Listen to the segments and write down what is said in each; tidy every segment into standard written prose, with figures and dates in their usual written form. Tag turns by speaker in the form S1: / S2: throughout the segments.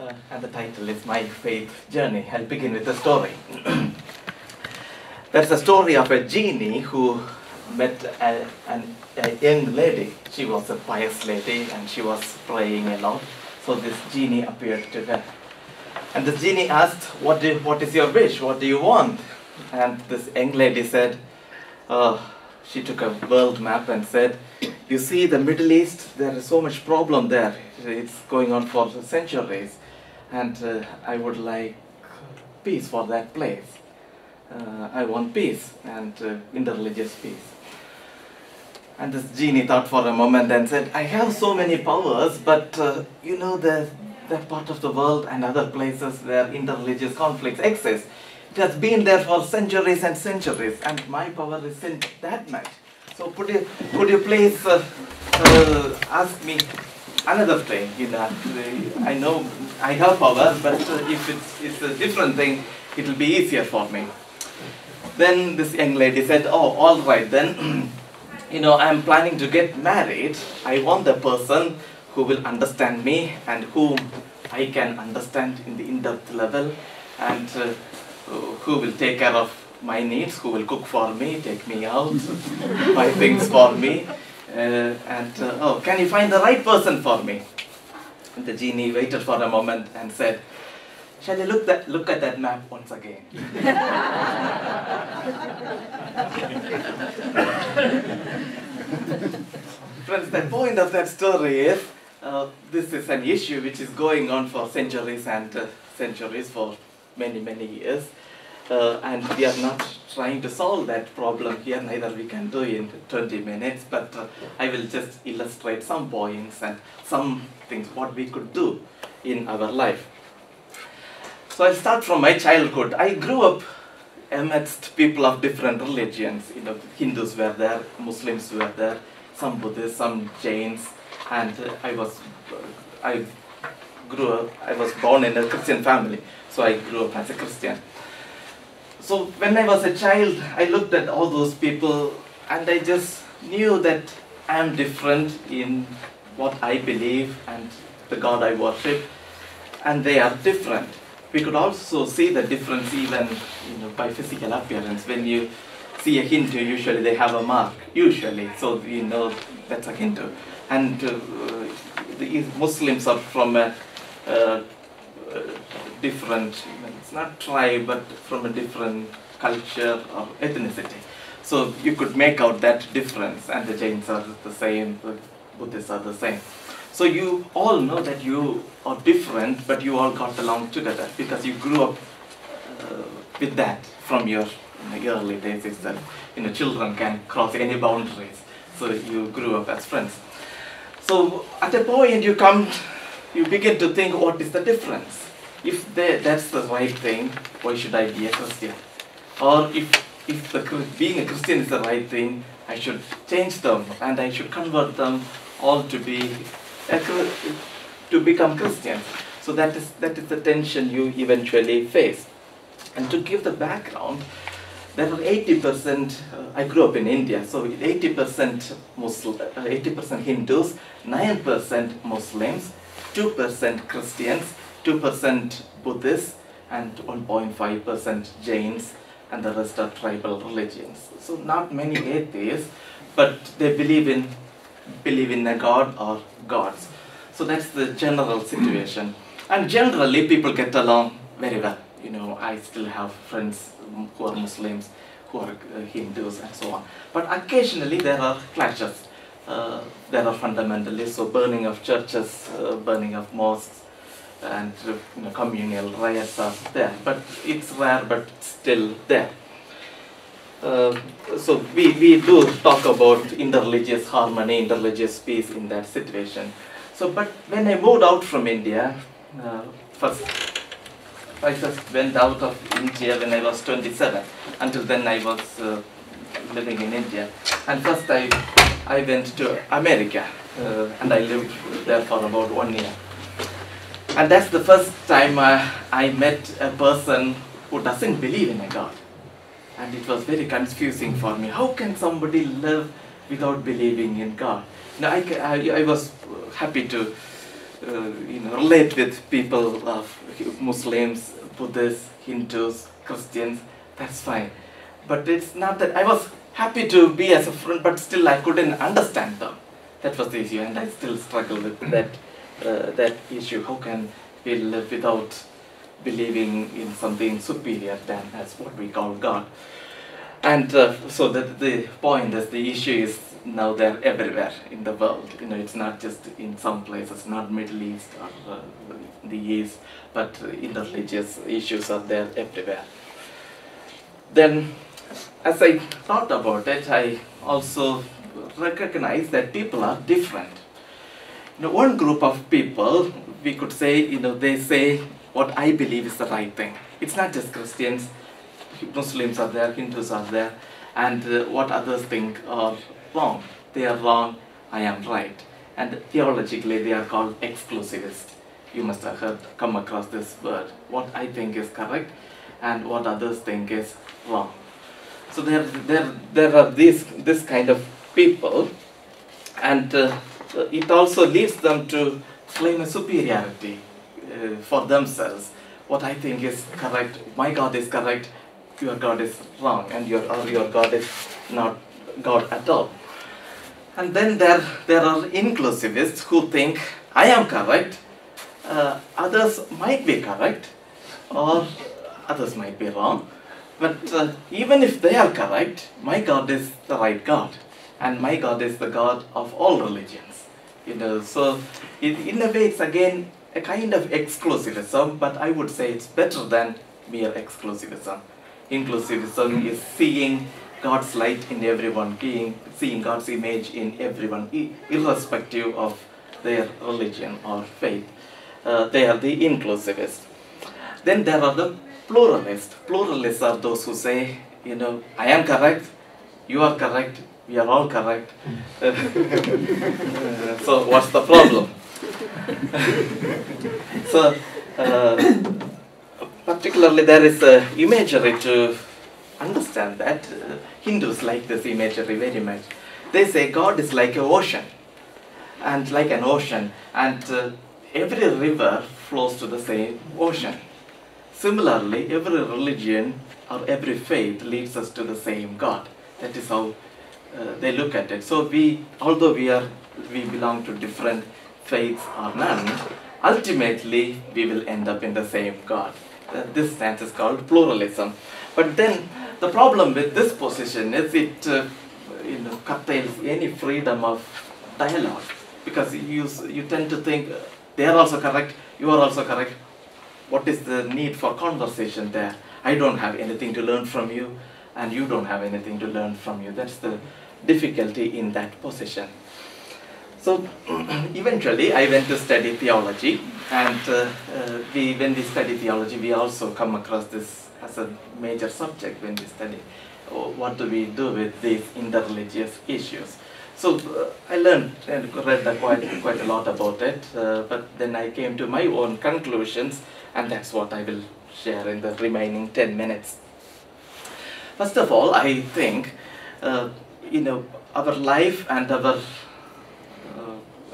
S1: and the title is My Faith Journey. I'll begin with a story. There's a story of a genie who met a young lady. She was a pious lady and she was praying a lot. So this genie appeared to her. And the genie asked, what is your wish? What do you want? And this young lady said, she took a world map and said, you see the Middle East, there is so much problem there. It's going on for centuries. And I would like peace for that place. I want peace and interreligious peace. And this genie thought for a moment and said, I have so many powers, but you know, there's that part of the world and other places where interreligious conflicts exist. It has been there for centuries and centuries, and my power isn't that much. So could you please ask me another thing? You know, I know I have power, but if it's a different thing, it will be easier for me. Then this young lady said, oh, all right then. You know, I'm planning to get married. I want the person who will understand me and whom I can understand in the in-depth level, and who will take care of my needs, who will cook for me, take me out, buy things for me, oh, can you find the right person for me? And the genie waited for a moment and said, shall I look at that map once again? Friends, the point of that story is, this is an issue which is going on for centuries and centuries, for many, many years. And we are not trying to solve that problem here, neither we can do in 20 minutes, but I will just illustrate some points and some things what we could do in our life. So I'll start from my childhood. I grew up amidst people of different religions. You know, Hindus were there, Muslims were there, some Buddhists, some Jains, and I was born in a Christian family, so I grew up as a Christian. So when I was a child, I looked at all those people and I just knew that I am different in what I believe and the God I worship, and they are different. We could also see the difference even, you know, by physical appearance. When you see a Hindu, usually they have a mark, usually, so we know that's a Hindu. And the Muslims are from a different, it's not tribe, but from a different culture or ethnicity. So you could make out that difference, and the Jains are the same, the Buddhists are the same. So you all know that you are different, but you all got along together because you grew up with that from your early days itself. You know, children can cross any boundaries, so you grew up as friends. So at a point you begin to think, what is the difference? If that's the right thing, why should I be a Christian? Or if being a Christian is the right thing, I should change them and I should convert them all to become Christians. So that is the tension you eventually face. And to give the background, there are 80%, I grew up in India, so 80% 80% Hindus, 9% Muslims, 2% Christians, 2% Buddhists, and 1.5% Jains, and the rest are tribal religions. So not many atheists, but they believe in a God or gods. So that's the general situation. And generally people get along very well. You know, I still have friends who are Muslims, who are Hindus, and so on. But occasionally there are clashes. There are fundamentalists, so burning of churches, burning of mosques, and you know, communal riots are there. But it's rare, but still there. So we do talk about interreligious harmony, interreligious peace in that situation. So, but when I moved out from India, I first went out of India when I was 27. Until then I was living in India. And first I went to America and I lived there for about 1 year. And that's the first time I met a person who doesn't believe in a God. And it was very confusing for me. How can somebody live without believing in God? Now I was happy to relate with people of Muslims, Buddhists, Hindus, Christians. That's fine. But it's not that I was happy to be as a friend, but still I couldn't understand them. That was the issue, and I still struggle with that issue. How can we live without believing in something superior than as what we call God? And so the point is, the issue is now they're everywhere in the world. It's not just in some places, not Middle East or the East, but interreligious issues are there everywhere. Then, as I thought about it, I also recognized that people are different. One group of people, we could say, they say what I believe is the right thing. It's not just Christians. Muslims are there, Hindus are there, and what others think are wrong. They are wrong, I am right. And theologically they are called exclusivists. You must have come across this word. What I think is correct and what others think is wrong. So there are this kind of people, and it also leads them to claim a superiority for themselves. What I think is correct, my God is correct, your God is wrong, and your God is not God at all. And then there are inclusivists who think I am correct, others might be correct, or others might be wrong. But even if they are correct, my God is the right God, and my God is the God of all religions. So in a way it's again a kind of exclusivism, but I would say it's better than mere exclusivism. Inclusivism is seeing God's light in everyone, seeing God's image in everyone, irrespective of their religion or faith. They are the inclusivists. Then there are the pluralists. Pluralists are those who say, I am correct, you are correct, we are all correct. So what's the problem? So particularly there is a imagery to understand that. Hindus like this imagery very much. They say God is like an ocean, and every river flows to the same ocean. Similarly, every religion or every faith leads us to the same God. That is how they look at it. So although we belong to different faiths or none, ultimately we will end up in the same God. This stance is called pluralism. But then the problem with this position is it curtails any freedom of dialogue, because you tend to think they are also correct, you are also correct. What is the need for conversation there? I don't have anything to learn from you, and you don't have anything to learn from you. That's the difficulty in that position. So eventually I went to study theology, and when we study theology, we also come across this as a major subject when we study what do we do with these interreligious issues. So I learned and read quite a lot about it, but then I came to my own conclusions, and that's what I will share in the remaining 10 minutes. First of all, I think our life and our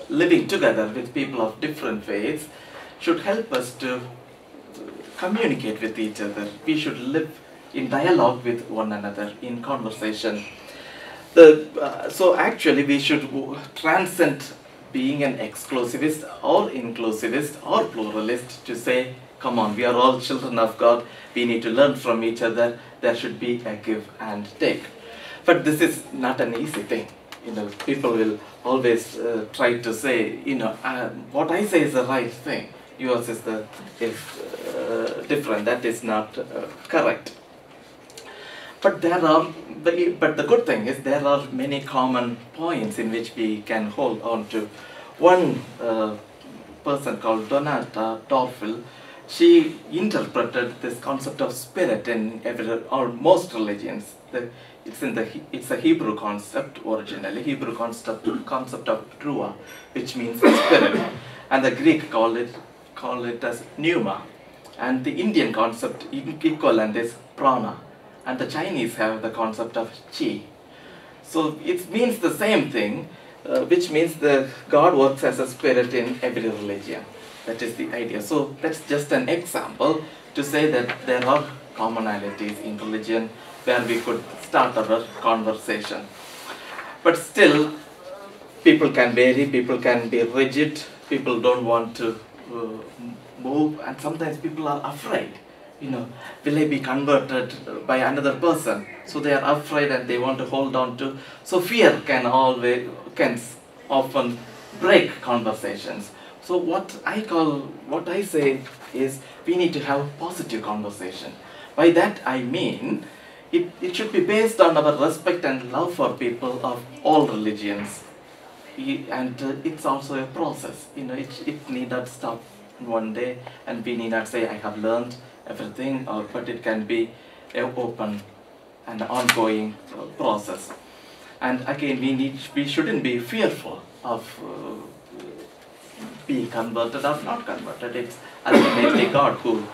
S1: living together with people of different faiths should help us to communicate with each other. We should live in dialogue with one another, in conversation. So actually we should transcend being an exclusivist or inclusivist or pluralist to say, come on, we are all children of God, we need to learn from each other, there should be a give and take. But this is not an easy thing. People will always try to say, what I say is the right thing, yours is different, that is not correct. But the good thing is there are many common points in which we can hold on to. One person called Donata Torfil, she interpreted this concept of spirit in most religions. It's a Hebrew concept originally, Hebrew concept of Ruah, which means spirit, and the Greek call it as pneuma, and the Indian concept equivalent is prana, and the Chinese have the concept of chi. So it means the same thing, which means the God works as a spirit in every religion. That is the idea. So that's just an example to say that there are commonalities in religion where we could start our conversation. But still, people can vary, people can be rigid, people don't want to move, and sometimes people are afraid. Will I be converted by another person? So they are afraid and they want to hold on to. So fear can often break conversations. So what I say is we need to have positive conversation. By that I mean it should be based on our respect and love for people of all religions. And it's also a process. It need not stop one day, and we need not say I have learned everything, but it can be an open and ongoing process. And again, we shouldn't be fearful of being converted or not converted. It's ultimately God who,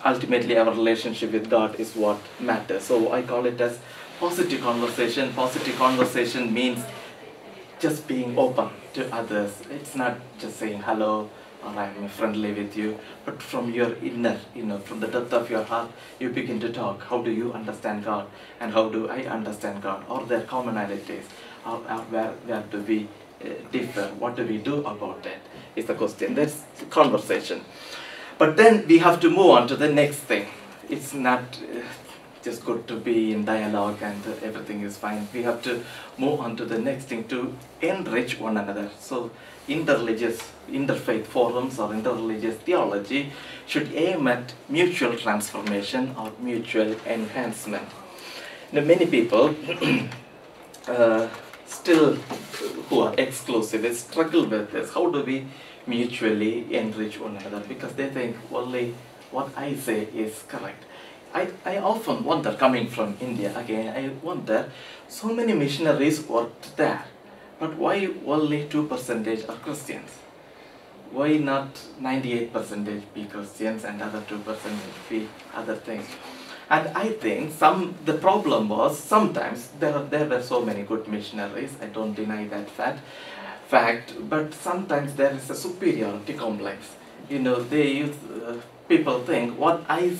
S1: ultimately our relationship with God is what matters. So I call it as positive conversation. Positive conversation means just being open to others. It's not just saying hello or I'm friendly with you, but from your inner, from the depth of your heart, you begin to talk. How do you understand God? And how do I understand God? Or their commonalities? Or where do we differ? What do we do about it? Is the question. That's the conversation. But then we have to move on to the next thing. It's not just good to be in dialogue and everything is fine. We have to move on to the next thing to enrich one another. So interfaith forums or interreligious theology should aim at mutual transformation or mutual enhancement. Many people still who are exclusivists struggle with this. How do we mutually enrich one another? Because they think only what I say is correct. I often wonder, coming from India again, I wonder, so many missionaries worked there, but why only 2% are Christians? Why not 98% be Christians and other 2% be other things? And I think the problem was sometimes there were so many good missionaries, I don't deny that fact, but sometimes there is a superiority complex. People think what I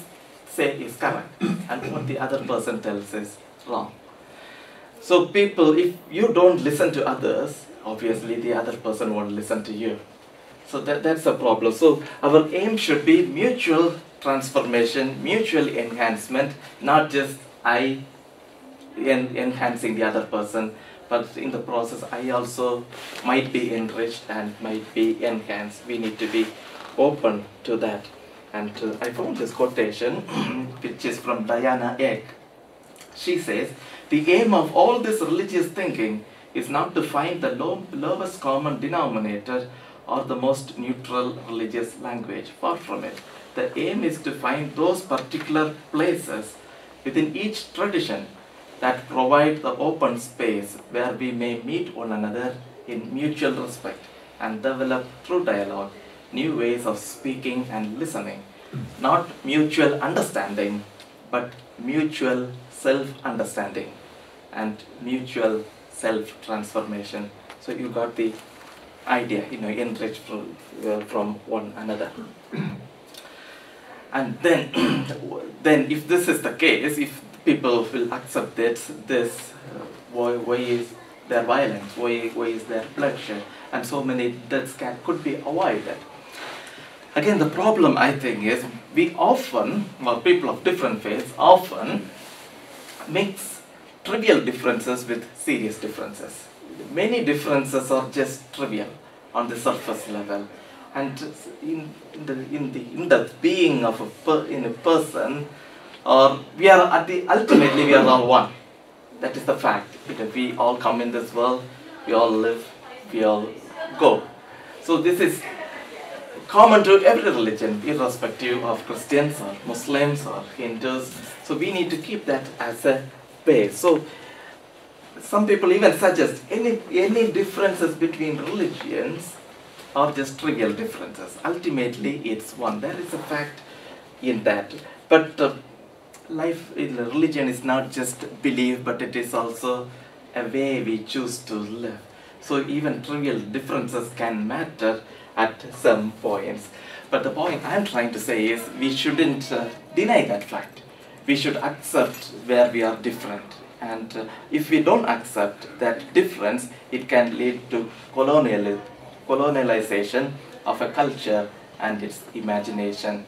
S1: say is correct and what the other person tells is wrong. So people, if you don't listen to others, obviously the other person won't listen to you. So that's a problem. So our aim should be mutual transformation, mutual enhancement, not just I enhancing the other person, but in the process I also might be enriched and might be enhanced. We need to be open to that. And I found this quotation, which is from Diana Egg. She says, "The aim of all this religious thinking is not to find the lowest common denominator or the most neutral religious language. Far from it. The aim is to find those particular places within each tradition that provide the open space where we may meet one another in mutual respect and develop through dialogue new ways of speaking and listening. Not mutual understanding, but mutual self-understanding and mutual self-transformation." So you got the idea, enrich from one another. And then if this is the case, if people will accept this, why is there violence? Why is there bloodshed? And so many deaths could be avoided. Again, the problem I think is we often, people of different faiths often mix trivial differences with serious differences. Many differences are just trivial on the surface level, and in the being of a person, we are ultimately we are all one. That is the fact. We all come in this world, we all live, we all go. So this is common to every religion, irrespective of Christians or Muslims or Hindus. So we need to keep that as a base. So some people even suggest any differences between religions are just trivial differences. Ultimately, it's one. There is a fact in that. But life in religion is not just belief, but it is also a way we choose to live. So even trivial differences can matter at some points. But the point I'm trying to say is we shouldn't deny that fact. We should accept where we are different. And if we don't accept that difference, it can lead to colonialization of a culture and its imagination.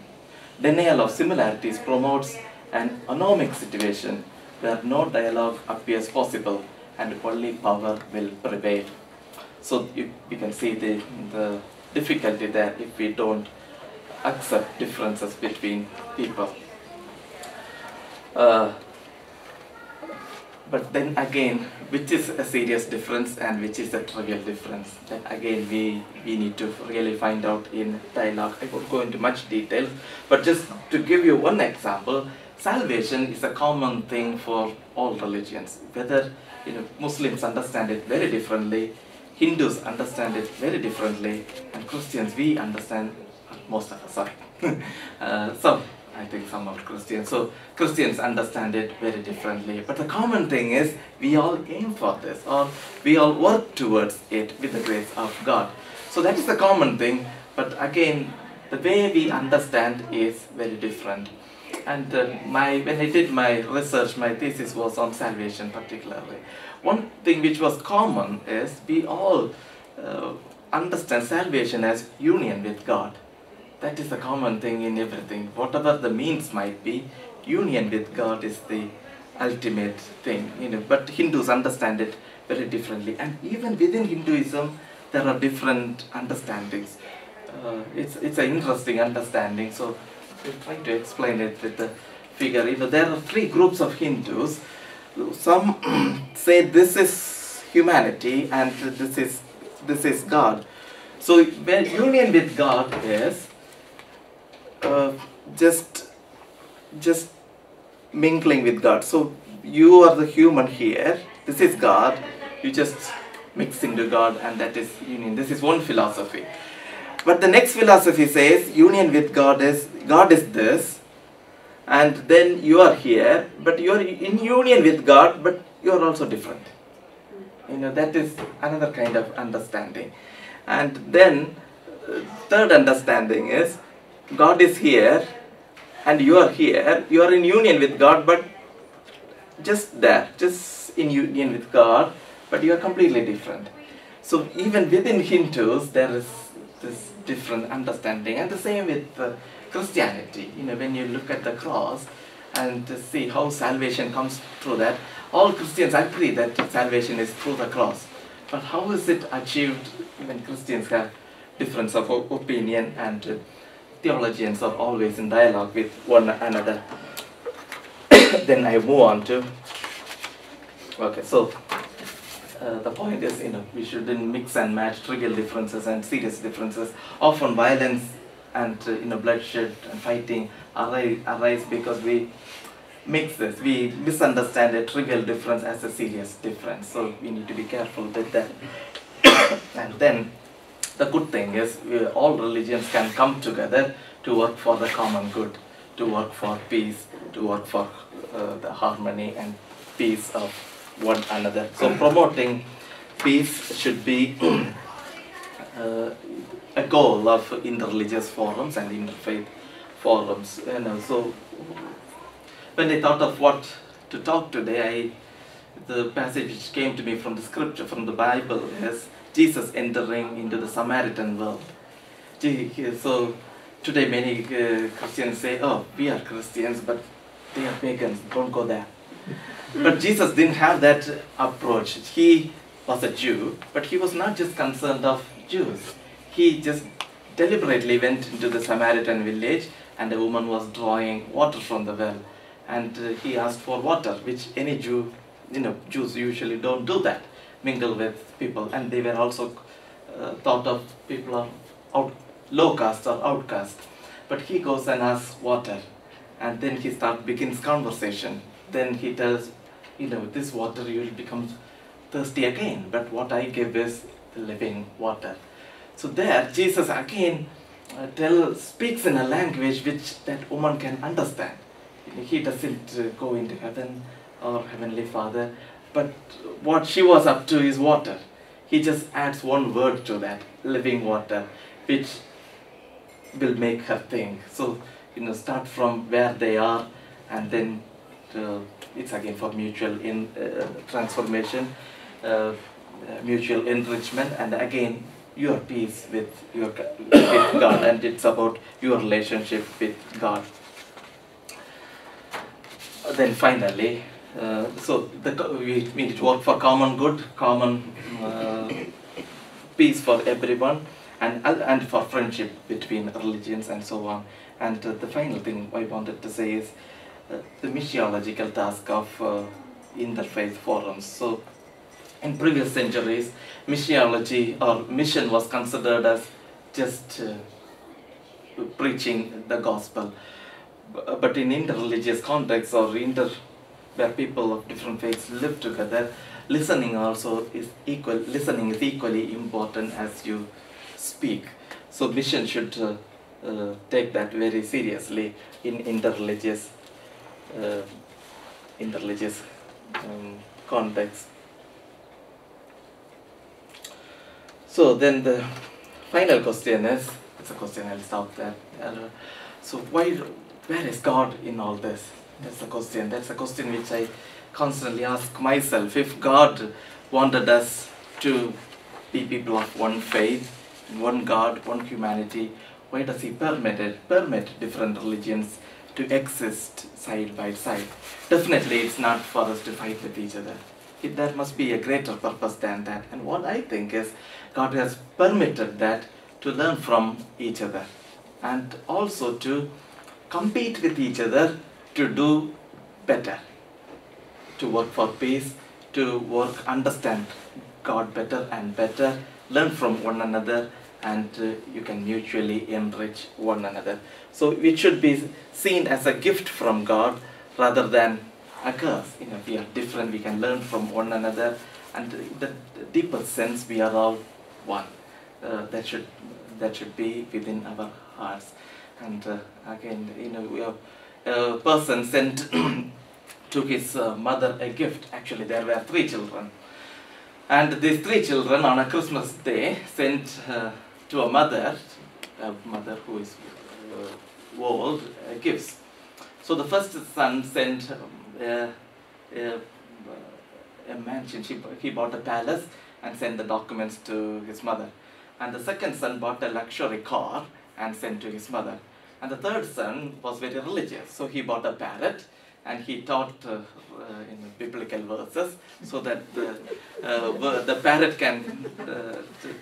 S1: Denial of similarities promotes an anomic situation where no dialogue appears possible and only power will prevail. So you can see the difficulty there if we don't accept differences between people. But then again, which is a serious difference and which is a trivial difference? Then again, we need to really find out in dialogue. I won't go into much detail, but just to give you one example, salvation is a common thing for all religions. Whether Muslims understand it very differently, Hindus understand it very differently, and Christians, we understand, most of us, sorry, I think some of Christians. So Christians understand it very differently. But the common thing is we all aim for this, or we all work towards it with the grace of God. So that is the common thing. But again, the way we understand is very different. And when I did my research, my thesis was on salvation particularly. One thing which was common is we all understand salvation as union with God. That is the common thing in everything. Whatever the means might be, union with God is the ultimate thing. But Hindus understand it very differently. And even within Hinduism, there are different understandings. It's an interesting understanding. So I'll try to explain it with the figure. There are three groups of Hindus. Some say this is humanity and this is God. So when union with God is just mingling with God. So you are the human here, this is God, you just mix into God, and that is union. This is one philosophy. But the next philosophy says union with God is this, and then you are here, but you are in union with God, but you are also different. That is another kind of understanding. And then third understanding is God is here and you are here, you are in union with God, but just in union with God, but you are completely different. So even within Hindus there is this different understanding, and the same with Christianity. When you look at the cross and see how salvation comes through that, all Christians agree that salvation is through the cross. But how is it achieved? Even Christians have difference of opinion, and theologians are always in dialogue with one another. Then I move on to, okay, so the point is, we shouldn't mix and match trivial differences and serious differences. Often violence and bloodshed and fighting arise because we mix this. We misunderstand a trivial difference as a serious difference. So we need to be careful with that. And then the good thing is all religions can come together to work for the common good, to work for peace, to work for the harmony and peace of one another. So promoting peace should be a goal of interreligious forums and interfaith forums. So when I thought of what to talk today, the passage which came to me from the scripture, from the Bible, is Jesus entering into the Samaritan world. So today many Christians say, oh, we are Christians, but they are pagans, don't go there. But Jesus didn't have that approach. He was a Jew, but he was not just concerned of Jews. He just deliberately went into the Samaritan village, and a woman was drawing water from the well. And he asked for water, which any Jew, Jews usually don't do that, mingle with people. And they were also thought of people of low caste or outcast. But he goes and asks water, and then he begins conversation. Then he tells, this water you will become thirsty again, but what I give is the living water. So there, Jesus again speaks in a language which that woman can understand. He doesn't go into heaven or Heavenly Father, but what she was up to is water. he just adds one word to that, living water, which will make her think. So, start from where they are, and then it's again for mutual transformation, mutual enrichment, and again your peace with God, and it's about your relationship with God. Then finally, so we need to work for common good, common peace for everyone, and for friendship between religions and so on. And the final thing I wanted to say is the missiological task of interfaith forums. So in previous centuries, missiology or mission was considered as just preaching the gospel. But in interreligious contexts or where people of different faiths live together, listening is equally important as you speak. So mission should take that very seriously in interreligious context. So then the final question is, it's a question I'll stop there. So where is God in all this? That's the question. That's a question which I constantly ask myself. If God wanted us to be people of one faith, one God, one humanity, why does He permit different religions to exist side by side? Definitely it's not for us to fight with each other. There must be a greater purpose than that. And what I think is, God has permitted that to learn from each other, and also to compete with each other to do better, to work for peace, to understand God better and better, learn from one another, and you can mutually enrich one another. So it should be seen as a gift from God rather than a curse. We are different, we can learn from one another, and in the deepest sense we are all one. That should be within our hearts. And again, we have a person sent to his mother a gift. Actually, there were 3 children, and these 3 children on a Christmas day sent to a mother who is old, gifts. So the first son sent a mansion. He bought a palace and sent the documents to his mother. And the second son bought a luxury car and sent to his mother. And the third son was very religious, so he bought a parrot and he taught in biblical verses, so that the parrot can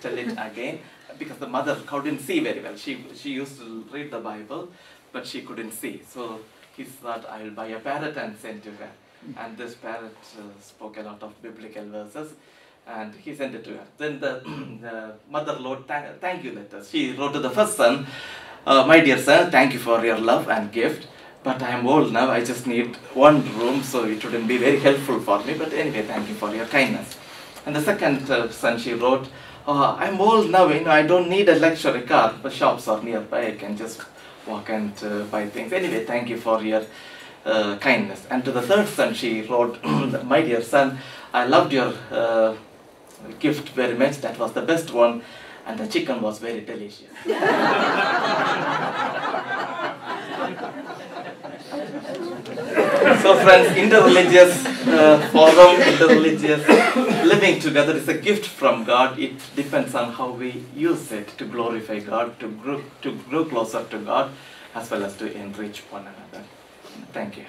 S1: tell it again, because the mother couldn't see very well. She used to read the Bible, but she couldn't see. So he thought, I will buy a parrot and send to her. And this parrot spoke a lot of biblical verses, and he sent it to her. Then the mother wrote thank you letters. She wrote to the first son, my dear son, thank you for your love and gift, but I am old now, I just need one room, so it wouldn't be very helpful for me, but anyway, thank you for your kindness. And the second son, she wrote, I'm old now, I don't need a luxury car, but shops are nearby, I can just walk and buy things. Anyway, thank you for your kindness. And to the third son, she wrote, my dear son, I loved your gift very much, that was the best one, and the chicken was very delicious. So friends, interreligious forum, interreligious living together is a gift from God. It depends on how we use it to glorify God, to grow closer to God, as well as to enrich one another. Thank you.